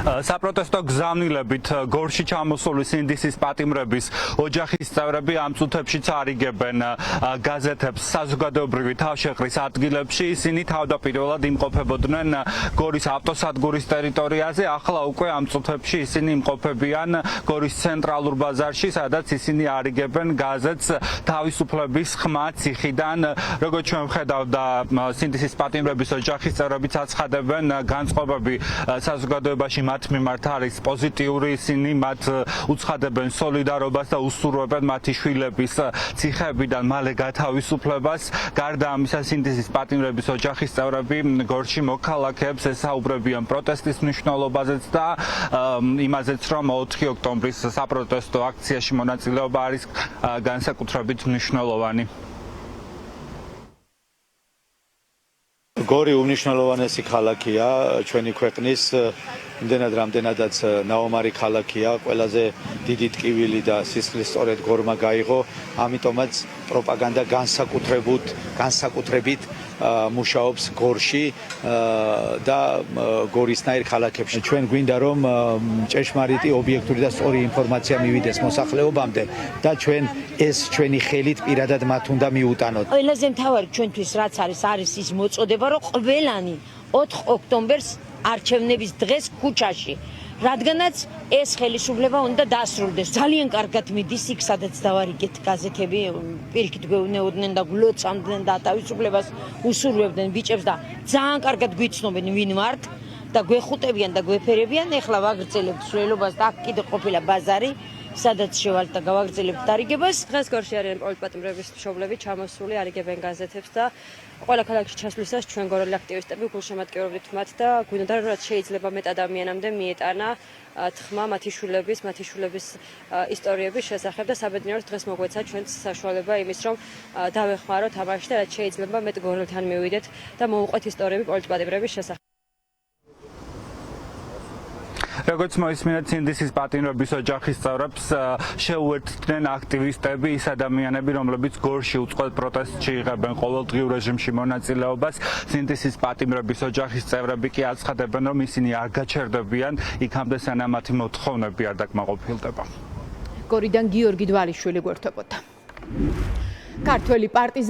საპროტესტო გზავნილებით გორში ჩამოსული სინდისის პატიმრების ოჯახის წევრები ამ წუთებშიც არიგებენ გაზეთებს საზოგადოებრივი თავშეყრის ადგილებში. ისინი თავდაპირველად იმყოფებოდნენ გორის ავტოსადგურის ტერიტორიაზე. ახლა უკვე ამ წუთებში ისინი იმყოფებიან გორის ცენტრალურ ბაზარში, სადაც ისინი არიგებენ გაზეთს თავისუფლების ხმა ციხიდან. როგორც ჩვენ ვხედავთ და სინდისის პატიმრების ოჯახის წევრებიც აცხადებენ, განწყობები საზოგადოებაში მათ მიმართ არის პოზიტიური, ისინი მათ უცხადებენ სოლიდარობას და უსურვებენ მათი შვილების ციხეებიდან მალე გათავისუფლებას. გარდა ამისა, სინდისის პატიმრების ოჯახის წევრები გორში მოქალაქეებს ესაუბრებიან პროტესტის მნიშვნელობაზეც და იმაზეც, რომ 4 ოქტომბრის საპროტესტო აქციაში მონაწილეობა არის განსაკუთრებით მნიშვნელოვანი. გორი უმნიშვნელოვანესი ქალაქია ჩვენი ქვეყნის, იმდენად რამდენადაც ნაომარი ქალაქია, ყველაზე დიდი ტკივილი და სისხლის სწორედ გორმა გაიღო, ამიტომაც პროპაგანდა განსაკუთრებით მუშაობს გორში და გორისნაირ ქალაქებში. ჩვენ გვინდა რომ ჭეშმარიტი, ობიექტური და სწორი ინფორმაცია მივიდეს მოსახლეობამდე და ჩვენ ეს ჩვენი ხელით პირადად მათ უნდა მიუტანოთ. ყველაზე მთავარი ჩვენთვის რაც არის ის მოწოდება, რომ ყველანი 4 ოქტომბერს არჩევნების დღეს ქუჩაში, რადგანაც ეს ხელისუფლება უნდა დასრულდეს. ძალიან კარგად მიდის იქ, სადაც დავარიგეთ გაზეთები, პირიქით გვეუბნებოდნენ და გლოცავდნენ და თავისუფლებას უსურვებდნენ ბიჭებს და ძალიან კარგად გვიცნობენ ვინ ვართ და გვეხუტებიან და გვეფერებიან. ეხლა ვაგრძელებთ სვლელობას და აქ კიდე ყოფილა ბაზარი, სადაც შევალთ და გავაგრძელებთ დარიგებას. დღეს გორში არიან პოლიტპატიმრების მშობლები ჩამოსული, არიგებენ გაზეთებს და ყველა ქალაქში ჩასვლისას ჩვენ გორელი აქტივისტები გულშემატკივრობდით მათ და გვინდა რომ რაც შეიძლება მეტ ადამიანამდე მიეტანა თქმა მათი შვილების ისტორიების შესახებ და საბედნიეროდ დღეს მოგვეცა ჩვენც საშუალება იმის რომ დავეხმაროთ ამაში და რაც შეიძლება მეტ გორელთან მივიდეთ და მოვუყვეთ ისტორიები პოლიტპატიმრების შესახებ. როგორც მოისმინეთ, სინდისის პატიმრების ოჯახის წევრებს შეუერთდნენ აქტივისტები, ის ადამიანები, რომლებიც გორში უწყლოდ პროტესტში იღებენ ყოველდღიურ რეჟიმში მონაწილეობას. სინდისის პატიმრების ოჯახის წევრები კი აცხადებენ, რომ ისინი არ გაჩერდებიან იქამდე, სანამ მათი მოთხოვნები არ დაკმაყოფილდება. გორიდან გიორგი დვალიშვილი გვერდებოდა. ქართველი პარტიზანი